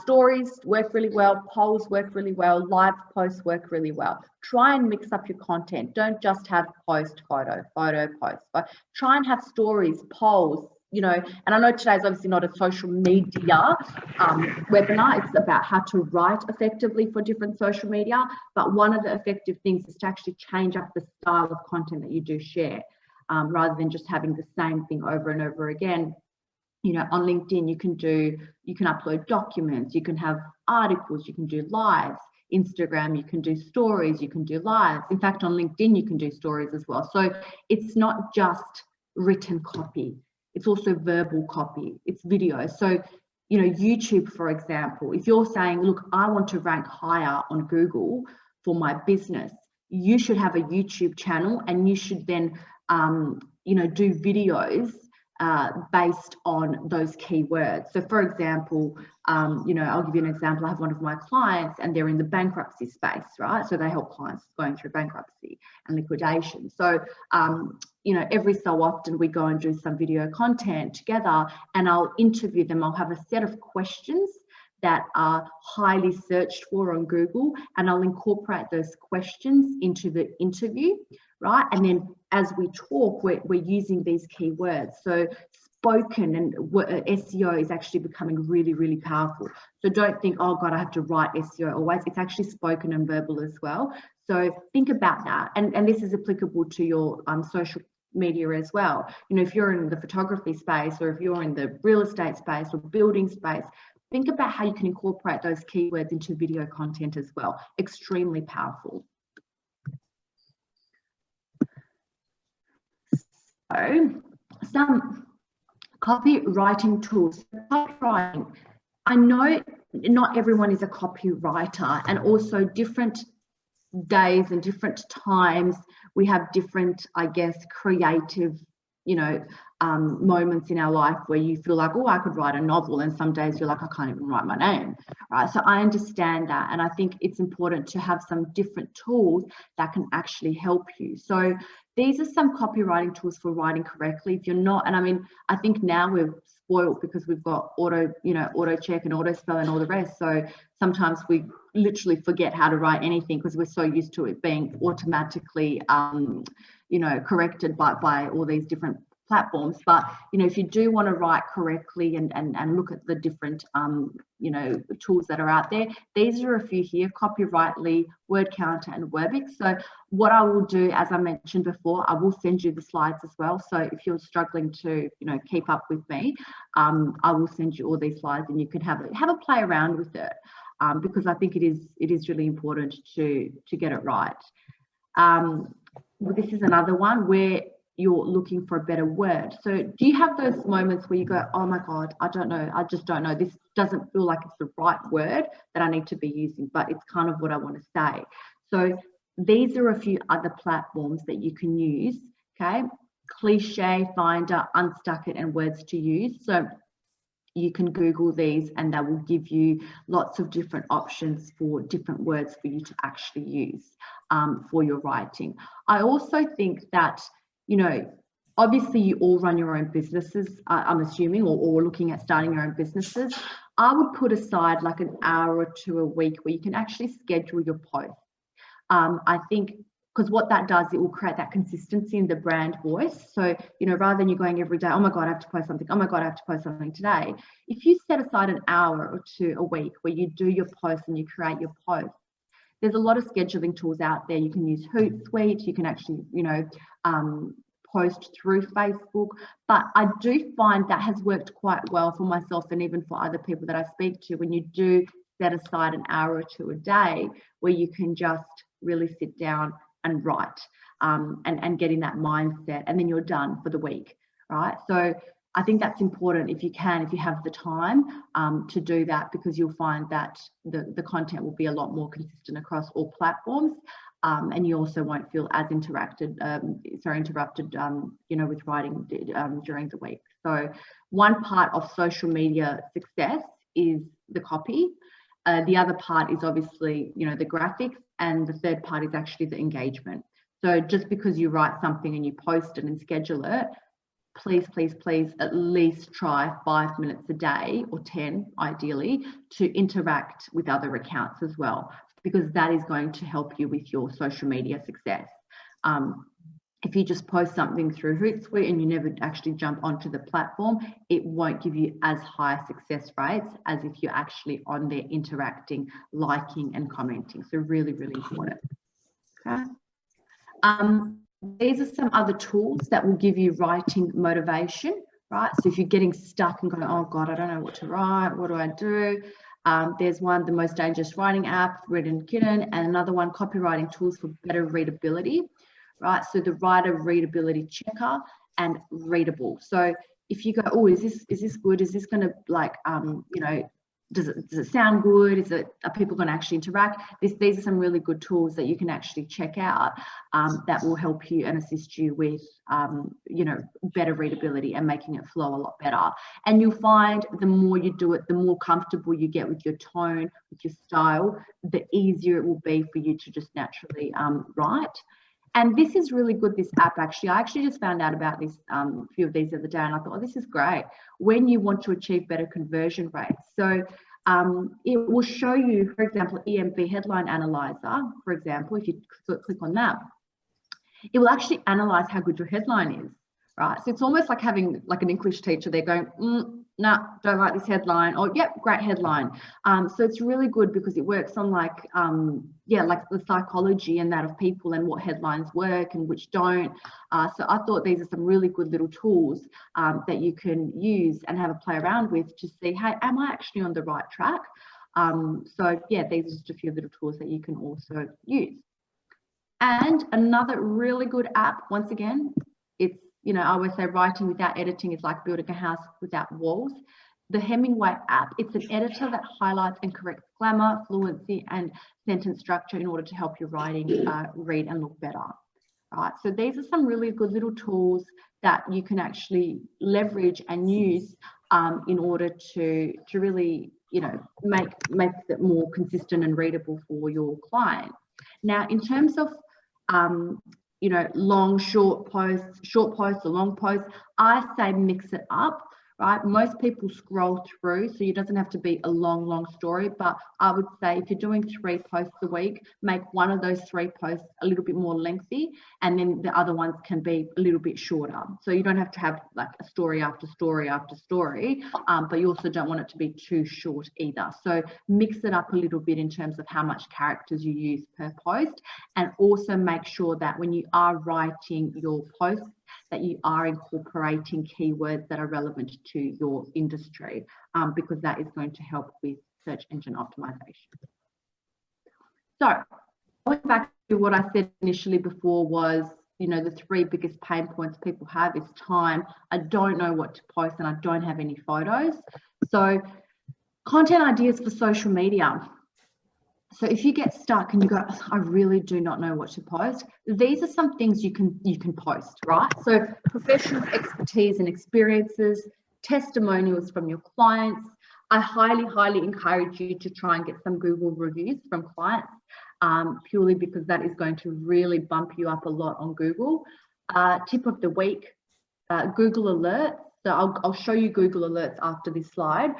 Stories work really well, polls work really well, live posts work really well. Try and mix up your content. Don't just have post, photo, post, but try and have stories, polls, and I know today's obviously not a social media webinar. It's about how to write effectively for different social media, but one of the effective things is to actually change up the style of content that you do share, rather than just having the same thing over and over again. On LinkedIn, you can upload documents, you can have articles, you can do lives. Instagram, you can do stories, you can do lives. In fact, on LinkedIn, you can do stories as well. So it's not just written copy, it's also verbal copy, it's video. So, YouTube, for example, if you're saying, look, I want to rank higher on Google for my business, you should have a YouTube channel, and you should then, do videos based on those keywords. So for example, I'll give you an example. I have one of my clients and they're in the bankruptcy space, right? So they help clients going through bankruptcy and liquidation. So, every so often we go and do some video content together, and I'll interview them. I'll have a set of questions that are highly searched for on Google, and I'll incorporate those questions into the interview, right? And then as we talk, we're using these keywords. So spoken and SEO is actually becoming really, really powerful. So don't think, oh God, I have to write SEO always. It's actually spoken and verbal as well. So think about that. And this is applicable to your social media as well. If you're in the photography space, or if you're in the real estate space or building space, think about how you can incorporate those keywords into video content as well. Extremely powerful. So, some copywriting tools. Copywriting. I know not everyone is a copywriter, and also different days and different times we have different, I guess, creative moments in our life where you feel like, oh, I could write a novel, and some days you're like, I can't even write my name, right? So I understand that, and I think it's important to have some different tools that can actually help you. So these are some copywriting tools for writing correctly. If you're not, and I mean, I think now we're spoiled because we've got auto check and auto spell and all the rest. So sometimes we literally forget how to write anything because we're so used to it being automatically corrected by all these different platforms. But if you do want to write correctly and look at the different tools that are out there, these are a few here: Copyrightly, Wordcounter, and Webix. So what I will do, as I mentioned before, I will send you the slides as well. So if you're struggling to keep up with me, I will send you all these slides, and you can have a play around with it, because I think it is really important to get it right. This is another one where you're looking for a better word. So do you have those moments where you go, oh my God, I don't know, I just don't know, this doesn't feel like it's the right word that I need to be using, but it's kind of what I want to say. So these are a few other platforms that you can use, okay? Cliche Finder, Unstuck It, and Words to Use. So you can Google these and that will give you lots of different options for different words for you to actually use for your writing. I also think that, you know, obviously you all run your own businesses, I'm assuming, or looking at starting your own businesses. I would put aside like an hour or two a week where you can actually schedule your posts. I think, because what that does, it will create that consistency in the brand voice. So, you know, rather than you going every day, oh my God, I have to post something. Oh my God, I have to post something today. If you set aside an hour or two a week where you do your posts and you create your posts, there's a lot of scheduling tools out there. You can use Hootsuite. You can actually, you know, post through Facebook. But I do find that has worked quite well for myself and even for other people that I speak to, when you do set aside an hour or two a day where you can just really sit down and write and get in that mindset, and then you're done for the week, right? So I think that's important if you can, if you have the time to do that, because you'll find that the content will be a lot more consistent across all platforms, and you also won't feel as interrupted, you know, with writing during the week. So one part of social media success is the copy. The other part is obviously, you know, the graphics, and the third part is actually the engagement. So just because you write something and you post it and schedule it, please, please, please at least try 5 minutes a day, or 10 ideally, to interact with other accounts as well, because that is going to help you with your social media success. If you just post something through Hootsuite and you never actually jump onto the platform, it won't give you as high success rates as if you're actually on there interacting, liking and commenting. So really, really important. Okay. These are some other tools that will give you writing motivation, right? So if you're getting stuck and going, oh God, I don't know what to write, what do I do? There's one, The Most Dangerous Writing App, Written Kitten, and another one, Copywriting Tools for Better Readability, right? So the Writer Readability Checker and Readable. So if you go, oh, is this good? Is this going to, like, you know, does it sound good? Are people going to actually interact? These are some really good tools that you can actually check out that will help you and assist you with, you know, better readability and making it flow a lot better. And you'll find the more you do it, the more comfortable you get with your tone, with your style, the easier it will be for you to just naturally write. And this is really good, this app actually. I actually just found out about this, a few of these the other day, and I thought, oh, this is great when you want to achieve better conversion rates. So it will show you, for example, EMB Headline Analyzer, for example, if you click on that, it will actually analyze how good your headline is, right? So it's almost like having like an English teacher. They're going, no, don't like this headline, or yep, great headline. So it's really good because it works on like, yeah, like the psychology and that of people and what headlines work and which don't. So I thought these are some really good little tools that you can use and have a play around with to see, hey, am I actually on the right track? So yeah, these are just a few little tools that you can also use. And another really good app, once again, it's, you know, I always say writing without editing is like building a house without walls. The Hemingway app, it's an editor that highlights and corrects grammar, fluency, and sentence structure in order to help your writing read and look better. Right, so these are some really good little tools that you can actually leverage and use in order to really, you know, make it more consistent and readable for your client. Now, in terms of you know, short posts or long posts, I say mix it up, right? Most people scroll through, so it doesn't have to be a long story, but I would say if you're doing 3 posts a week, make one of those 3 posts a little bit more lengthy, and then the other ones can be a little bit shorter. So you don't have to have like a story after story after story, but you also don't want it to be too short either. So mix it up a little bit in terms of how much characters you use per post, and also make sure that when you are writing your posts, that you are incorporating keywords that are relevant to your industry, because that is going to help with search engine optimization. So going back to what I said initially before was, you know, the 3 biggest pain points people have is time. I don't know what to post and I don't have any photos. So content ideas for social media. So if you get stuck and you go, I really do not know what to post, these are some things you can post, right? So professional expertise and experiences, testimonials from your clients. I highly encourage you to try and get some Google reviews from clients, purely because that is going to really bump you up a lot on Google. Tip of the week, Google Alerts. So I'll show you Google Alerts after this slide.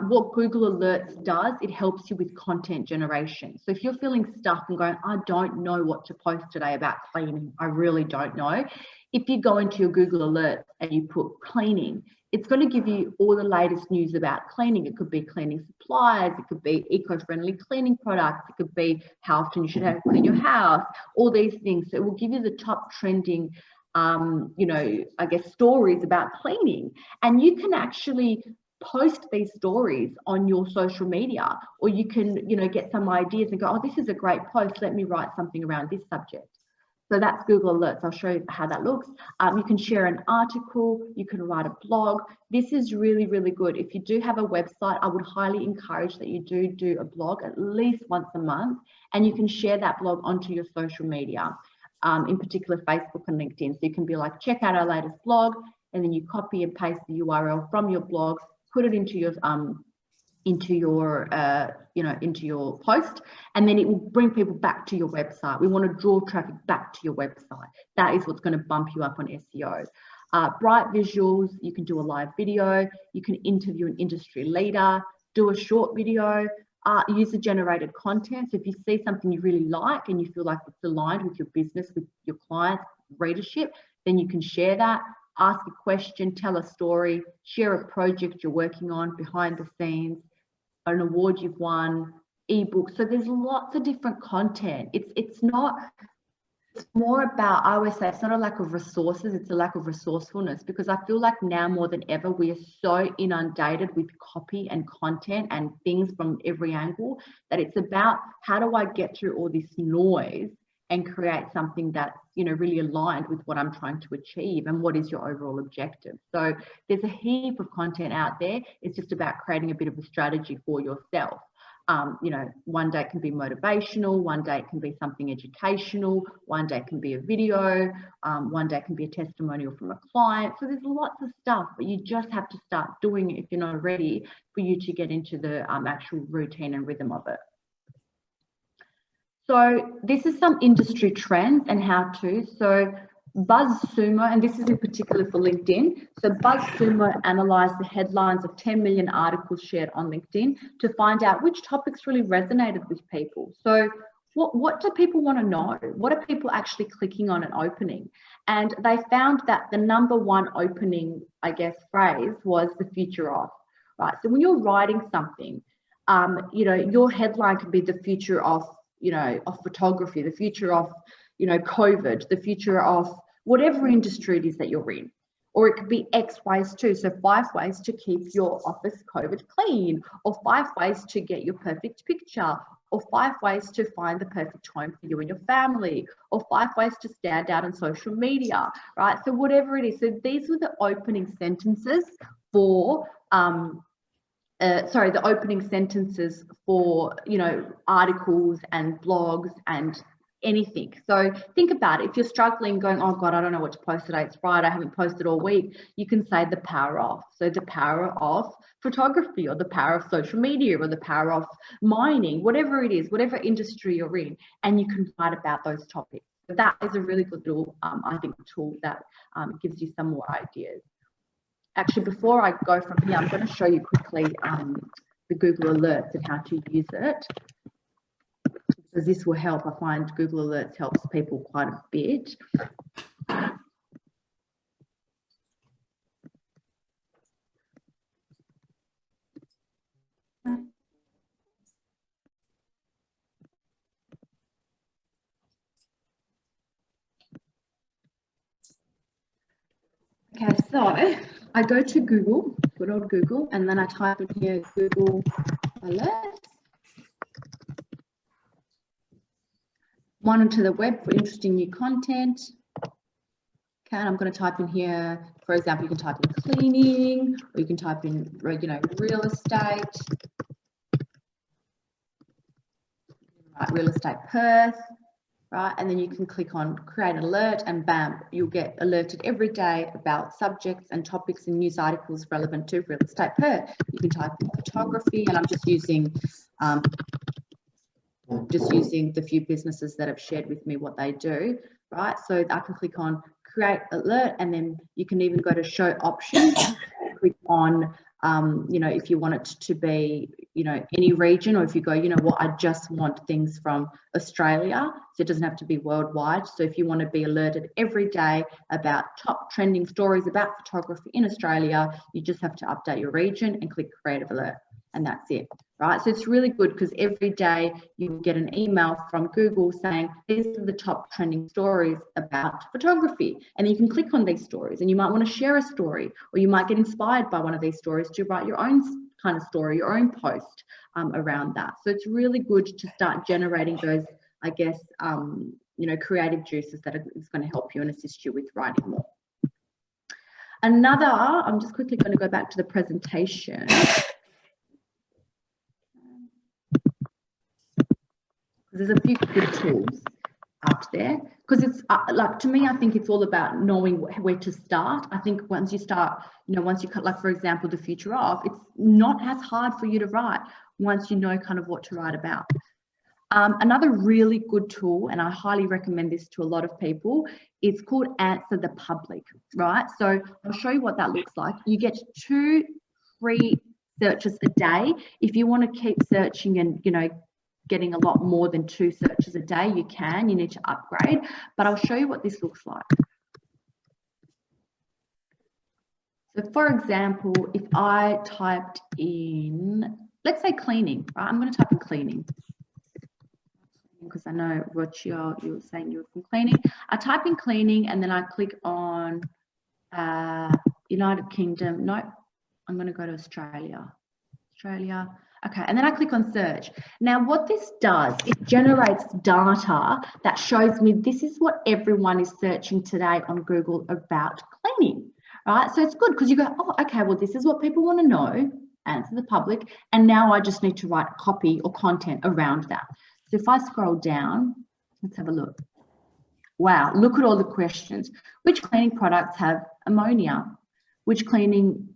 What Google Alerts does, it helps you with content generation. So if you're feeling stuck and going, I don't know what to post today about cleaning, I really don't know. If you go into your Google Alerts and you put cleaning, it's going to give you all the latest news about cleaning. It could be cleaning supplies, it could be eco-friendly cleaning products, it could be how often you should have to clean your house, all these things. So it will give you the top trending I guess stories about cleaning, and you can actually post these stories on your social media, or you can, get some ideas and go, oh, this is a great post, let me write something around this subject. So that's Google Alerts. I'll show you how that looks. You can share an article, you can write a blog. This is really good. If you do have a website, I would highly encourage that you do a blog at least once a month, and you can share that blog onto your social media. In particular Facebook and LinkedIn. So you can be like, check out our latest blog, and then you copy and paste the URL from your blog, put it into your post, and then it will bring people back to your website. We want to draw traffic back to your website. That is what's going to bump you up on SEO. Bright visuals, you can do a live video, you can interview an industry leader, do a short video. User-generated content. So if you see something you really like and you feel like it's aligned with your business, with your clients' readership, then you can share that, ask a question, tell a story, share a project you're working on behind the scenes, an award you've won, ebook. So there's lots of different content. It's more about, I always say, it's not a lack of resources, it's a lack of resourcefulness, because I feel like now more than ever, we are so inundated with copy and content and things from every angle that it's about, how do I get through all this noise and create something that's, really aligned with what I'm trying to achieve and what is your overall objective. So there's a heap of content out there. It's just about creating a bit of a strategy for yourself. One day it can be motivational, one day it can be something educational, one day it can be a video, one day it can be a testimonial from a client. So there's lots of stuff, but you just have to start doing it if you're not ready for you to get into the actual routine and rhythm of it. So this is some industry trends and how to. So BuzzSumo, and this is in particular for LinkedIn. So BuzzSumo analysed the headlines of 10 million articles shared on LinkedIn to find out which topics really resonated with people. So what do people want to know? What are people actually clicking on and opening? And they found that the number one opening, I guess, phrase was the future of, right? So when you're writing something, your headline could be the future of photography, the future of, COVID, the future of whatever industry it is that you're in. Or it could be X ways too. So 5 ways to keep your office COVID clean, or 5 ways to get your perfect picture, or 5 ways to find the perfect home for you and your family, or 5 ways to stand out on social media, right? So whatever it is. So these were the opening sentences for the opening sentences for, articles and blogs and anything. So think about it. If you're struggling going, oh God, I don't know what to post today, it's Friday, I haven't posted all week, you can say the power of. So the power of photography, or the power of social media, or the power of mining, whatever it is, whatever industry you're in, and you can write about those topics. So that is a really good little, I think, tool that gives you some more ideas. Actually, before I go from here, I'm going to show you quickly the Google Alerts and how to use it, because this will help. I find Google Alerts helps people quite a bit. Okay, so I go to Google, good old Google, and then I type in here Google Alerts. Monitor the web for interesting new content. Okay, and I'm going to type in here, for example, you can type in cleaning, or you can type in, real estate. Right, real estate Perth. right? And then you can click on create alert and bam, you'll get alerted every day about subjects and topics and news articles relevant to real estate Perth. You can type in photography, and I'm just using the few businesses that have shared with me what they do, right? So I can click on create alert, and then you can even go to show options, click on you know, if you want it to be, you know, any region, or if you go, you know what, I just want things from Australia, so it doesn't have to be worldwide. So if you want to be alerted every day about top trending stories about photography in Australia, you just have to update your region and click creative alert, and that's it, right? So it's really good because every day you get an email from Google saying these are the top trending stories about photography, and then you can click on these stories, and you might want to share a story, or you might get inspired by one of these stories to write your own kind of story, your own post around that. So it's really good to start generating those, I guess, you know, creative juices that is going to help you and assist you with writing more. Another, I'm just quickly going to go back to the presentation. There's a few good tools out there, because it's like, to me, I think it's all about knowing where to start. I think once you start, you know, once you cut, like for example, the future of, it's not as hard for you to write once you know kind of what to write about. Another really good tool, and I highly recommend this to a lot of people, it's called Answer the Public, right? So I'll show you what that looks like. You get 2 free searches a day. If you want to keep searching and, you know, getting a lot more than 2 searches a day, you need to upgrade, but I'll show you what this looks like. So for example, if I typed in, let's say cleaning, right? I'm going to type in cleaning because I know what you're saying you're from cleaning. I type in cleaning, and then I click on United Kingdom. Nope, I'm going to go to Australia. Okay, and then I click on search. Now what this does, it generates data that shows me this is what everyone is searching today on Google about cleaning, right? So it's good because you go, oh, okay, well, this is what people want to know, Answer the Public, and now I just need to write copy or content around that. So if I scroll down, let's have a look. Wow, look at all the questions. Which cleaning products have ammonia? Which cleaning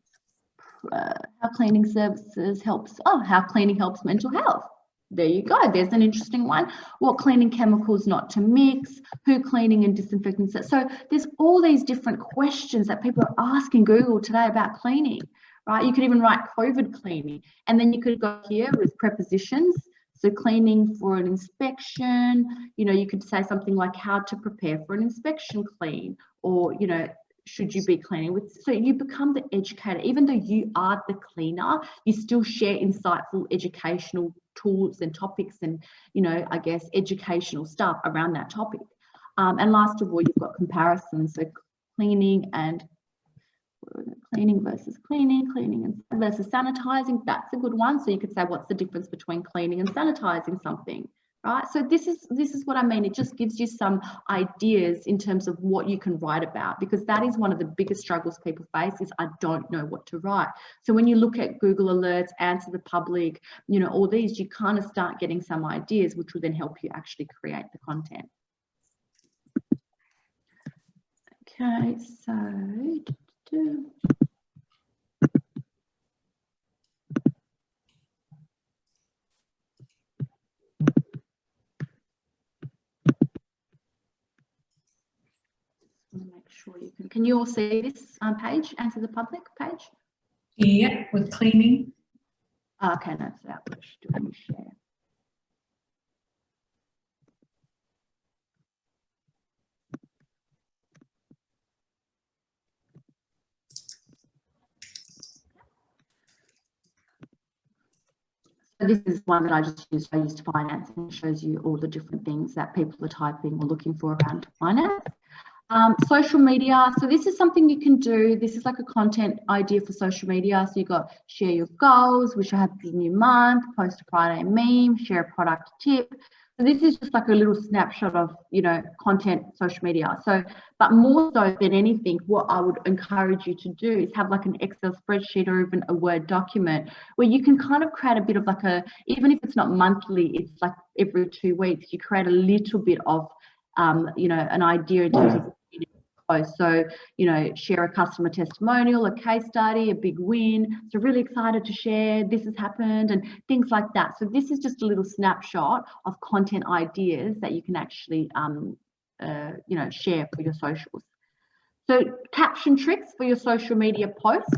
how cleaning services helps, how cleaning helps mental health. There you go, there's an interesting one. What cleaning chemicals not to mix, who cleaning and disinfecting. So there's all these different questions that people are asking Google today about cleaning, right? You could even write COVID cleaning, and then you could go here with prepositions. So cleaning for an inspection, you know, you could say something like how to prepare for an inspection clean, or, you know, should you be cleaning with, so you become the educator. Even though you are the cleaner, you still share insightful educational tools and topics and, you know, I guess educational stuff around that topic. And last of all, you've got comparisons. So cleaning versus cleaning and versus sanitizing. That's a good one. So you could say, what's the difference between cleaning and sanitizing something? Right, so this is what I mean. It just gives you some ideas in terms of what you can write about, because that is one of the biggest struggles people face is I don't know what to write. So when you look at Google Alerts, Answer the Public, you know, all these, you kind of start getting some ideas which will then help you actually create the content. Okay, so make sure you can you all see this page, Answer the Public page? Yeah, with cleaning. Oh, okay, no, so that was doing share. So this is one that I just used. I used finance, and it shows you all the different things that people are typing or looking for around finance. Social media. So this is something you can do. This is like a content idea for social media. So you've got share your goals, wish I had a new month, post a Friday meme, share a product tip, So this is just like a little snapshot of, you know, content, social media. So, but more so than anything, what I would encourage you to do is have like an Excel spreadsheet or even a Word document where you can kind of create a bit of like a, even if it's not monthly, it's like every 2 weeks, you create a little bit of, you know, an idea in terms of post. So, you know, share a customer testimonial, a case study, a big win. So really excited to share this has happened and things like that. So this is just a little snapshot of content ideas that you can actually, you know, share for your socials. So caption tricks for your social media posts.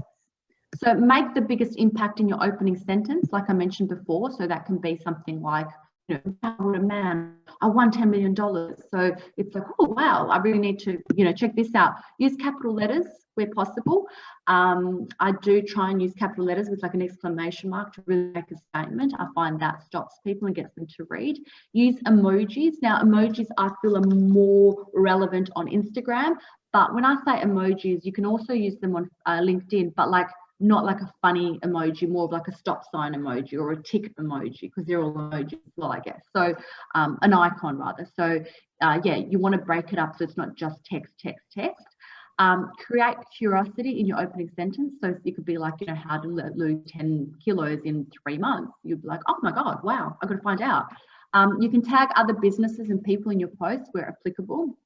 So make the biggest impact in your opening sentence, like I mentioned before. So that can be something like, you know, man, I won $10 million. So it's like, oh, wow, I really need to, you know, check this out. Use capital letters where possible. I do try and use capital letters with like an exclamation mark to really make a statement. I find that stops people and gets them to read. Use emojis. Now, emojis I feel are more relevant on Instagram, but when I say emojis, you can also use them on LinkedIn, but like, not like a funny emoji, more of like a stop sign emoji or a tick emoji, because they're all emojis as well, I guess. So an icon rather. So yeah, you want to break it up so it's not just text, text, text. Create curiosity in your opening sentence. So it could be like, you know, how to lose 10 kilos in 3 months. You'd be like, oh my God, wow, I've got to find out. You can tag other businesses and people in your posts where applicable.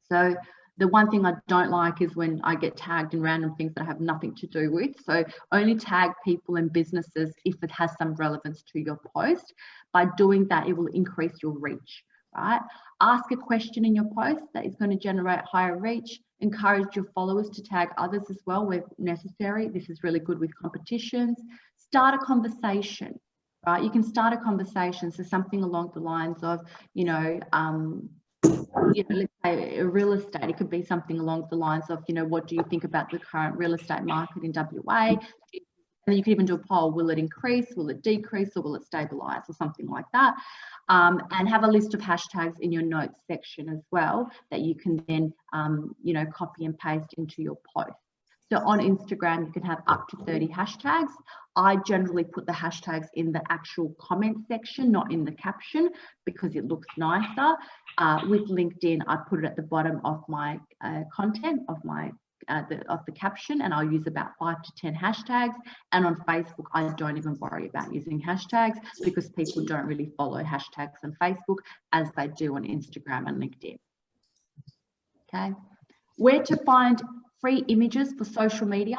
So the one thing I don't like is when I get tagged in random things that I have nothing to do with. So only tag people and businesses if it has some relevance to your post. By doing that, it will increase your reach, right? Ask a question in your post that is going to generate higher reach. Encourage your followers to tag others as well where necessary. This is really good with competitions. Start a conversation, right? You can start a conversation. So something along the lines of, you know, let's say a real estate, it could be something along the lines of, you know, what do you think about the current real estate market in WA? And you could even do a poll, will it increase, will it decrease, or will it stabilize, or something like that. And have a list of hashtags in your notes section as well that you can then, you know, copy and paste into your post. So on Instagram, you can have up to 30 hashtags. I generally put the hashtags in the actual comment section, not in the caption, because it looks nicer. With LinkedIn, I put it at the bottom of my content of my of the caption, and I'll use about 5 to 10 hashtags. And on Facebook, I don't even worry about using hashtags because people don't really follow hashtags on Facebook as they do on Instagram and LinkedIn. Okay, where to find free images for social media.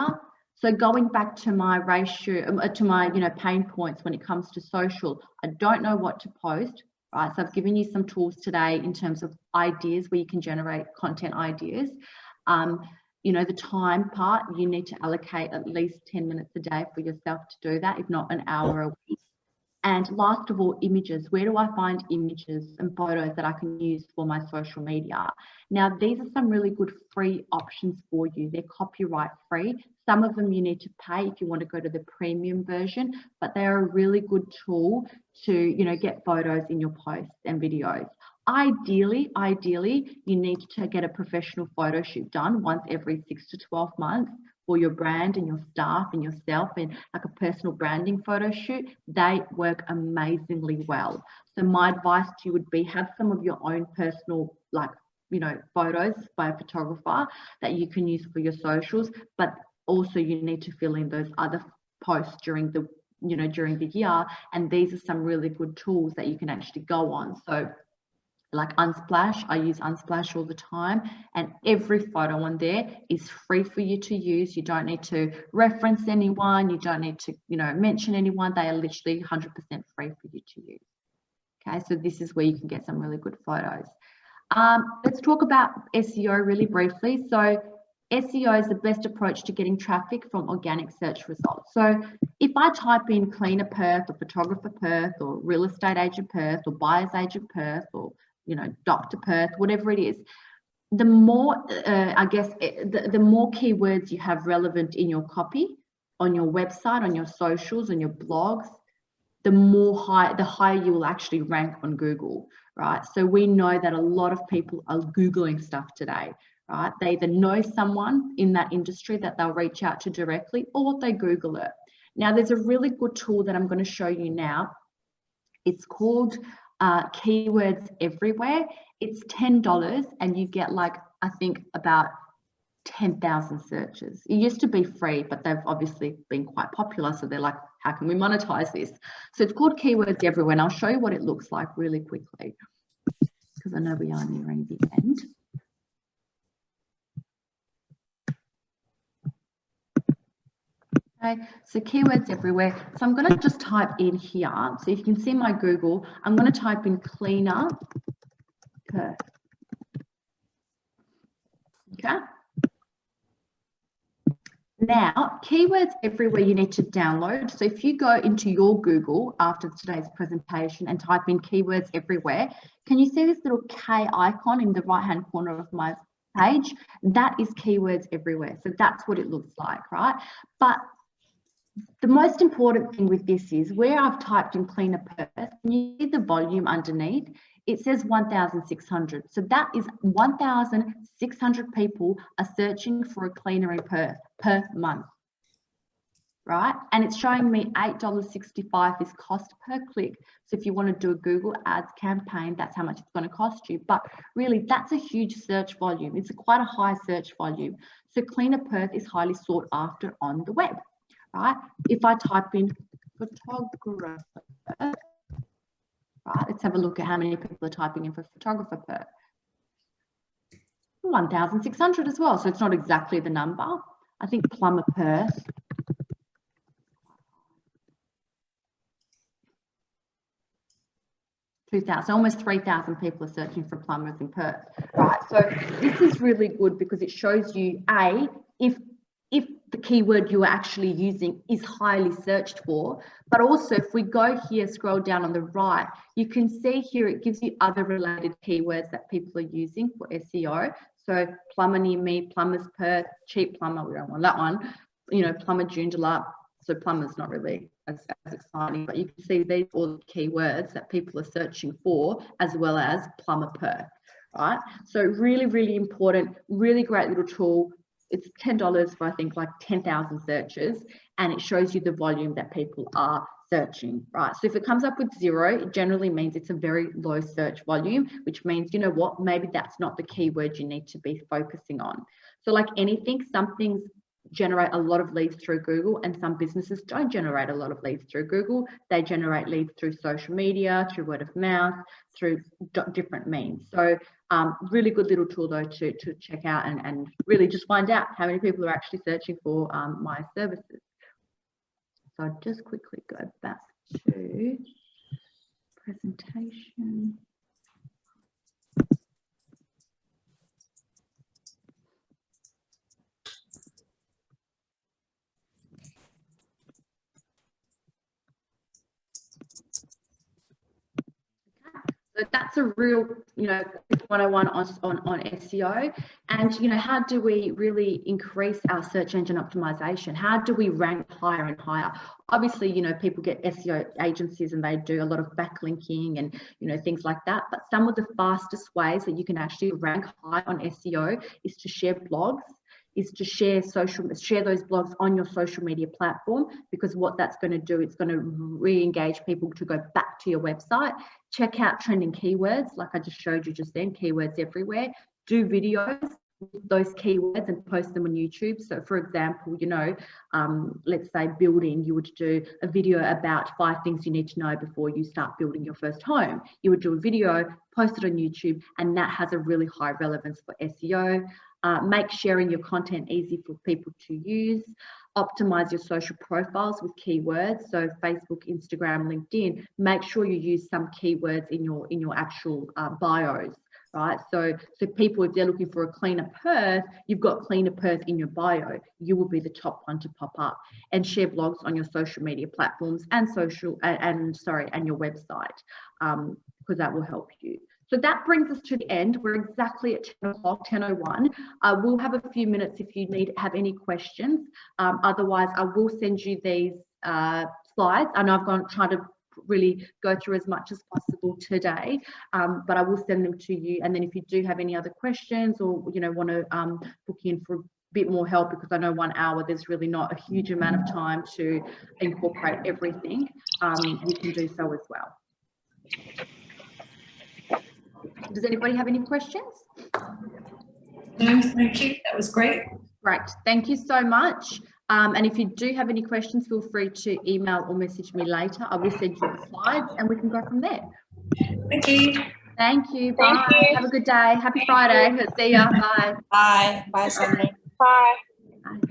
So going back to my ratio, to my, you know, pain points when it comes to social, I don't know what to post, right? So I've given you some tools today in terms of ideas where you can generate content ideas. You know, the time part, you need to allocate at least 10 minutes a day for yourself to do that, if not an hour a week. And last of all, images. Where do I find images and photos that I can use for my social media? Now, these are some really good free options for you. They're copyright free. Some of them you need to pay if you want to go to the premium version, but they're a really good tool to, you know, get photos in your posts and videos. Ideally, you need to get a professional photo shoot done once every 6 to 12 months. For your brand and your staff and yourself, and like a personal branding photo shoot, they work amazingly well. So my advice to you would be have some of your own personal, like, you know, photos by a photographer that you can use for your socials, but also you need to fill in those other posts during the, you know, during the year. And these are some really good tools that you can actually go on. So like Unsplash, I use Unsplash all the time, and every photo on there is free for you to use. You don't need to reference anyone. You don't need to, you know, mention anyone. They are literally 100% free for you to use. Okay, so this is where you can get some really good photos. Let's talk about SEO really briefly. So SEO is the best approach to getting traffic from organic search results. So if I type in cleaner Perth or photographer Perth or real estate agent Perth or buyer's agent Perth or, you know, Dr. Perth, whatever it is, the more, I guess, the more keywords you have relevant in your copy, on your website, on your socials, on your blogs, the higher you will actually rank on Google, right? So we know that a lot of people are Googling stuff today, right? They either know someone in that industry that they'll reach out to directly, or they Google it. Now, there's a really good tool that I'm going to show you now. It's called Keywords Everywhere. It's $10 and you get like, I think about 10,000 searches. It used to be free, but they've obviously been quite popular. So they're like, how can we monetize this? So it's called Keywords Everywhere. And I'll show you what it looks like really quickly, because I know we are nearing the end. Okay, so Keywords Everywhere. So I'm going to just type in here. So you can see my Google. I'm going to type in cleaner Perth. Okay. Now, Keywords Everywhere you need to download. So if you go into your Google after today's presentation and type in Keywords Everywhere, can you see this little K icon in the right-hand corner of my page? That is Keywords Everywhere. So that's what it looks like, right? But the most important thing with this is where I've typed in cleaner Perth, and you see the volume underneath, it says 1,600. So that is 1,600 people are searching for a cleaner in Perth per month, right? And it's showing me $8.65 is cost per click. So if you want to do a Google Ads campaign, that's how much it's going to cost you. But really, that's a huge search volume. It's quite a high search volume. So cleaner Perth is highly sought after on the web, right? If I type in photographer, right, let's have a look at how many people are typing in for photographer Perth. 1,600 as well. So it's not exactly the number. I think plumber Perth. So almost 3,000 people are searching for plumbers in Perth, right? So this is really good because it shows you, A, if the keyword you are actually using is highly searched for, but also if we go here, scroll down on the right, you can see here it gives you other related keywords that people are using for SEO. So plumber near me, plumbers Perth, cheap plumber, we don't want that one, you know, plumber Joondalup. So plumber's not really as exciting, but you can see these are all the keywords that people are searching for, as well as plumber Perth, right? So really, really important, really great little tool. It's $10 for, I think, like 10,000 searches, and it shows you the volume that people are searching, right? So if it comes up with 0, it generally means it's a very low search volume, which means, you know what, maybe that's not the keyword you need to be focusing on. So like anything, some things generate a lot of leads through Google, and some businesses don't generate a lot of leads through Google. They generate leads through social media, through word of mouth, through different means. So really good little tool though to check out and really just find out how many people are actually searching for my services. So I'll just quickly go back to presentation. So that's a real, you know, 101 on SEO. And, you know, how do we really increase our search engine optimization? How do we rank higher and higher? Obviously, you know, people get SEO agencies and they do a lot of backlinking and, you know, things like that. But some of the fastest ways that you can actually rank high on SEO is to share blogs, is to share those blogs on your social media platform, because what that's going to do, it's going to re-engage people to go back to your website, check out trending keywords like I just showed you just then, Keywords Everywhere, do videos with those keywords and post them on YouTube. So for example, you know, let's say building, you would do a video about 5 things you need to know before you start building your first home. You would do a video, post it on YouTube, and that has a really high relevance for SEO. Make sharing your content easy for people to use. Optimize your social profiles with keywords. So Facebook, Instagram, LinkedIn, make sure you use some keywords in your actual bios, right? So people, if they're looking for a cleaner Perth, you've got cleaner Perth in your bio, you will be the top one to pop up. And share blogs on your social media platforms and your website, because that will help you. So that brings us to the end. We're exactly at 10 o'clock, 10:01. We'll have a few minutes if you have any questions. Otherwise, I will send you these slides. I know I've tried to really go through as much as possible today, but I will send them to you. And then if you do have any other questions or, you know, want to book in for a bit more help, because I know 1 hour, there's really not a huge amount of time to incorporate everything, you can do so as well. Does anybody have any questions? No, thank you. That was great. Great. Thank you so much. And if you do have any questions, feel free to email or message me later. I will send you the slides and we can go from there. Thank you. Thank you. Thank Bye. you. Have a good day. Happy Friday. See ya. Bye. Bye. Bye, Sandra. Bye.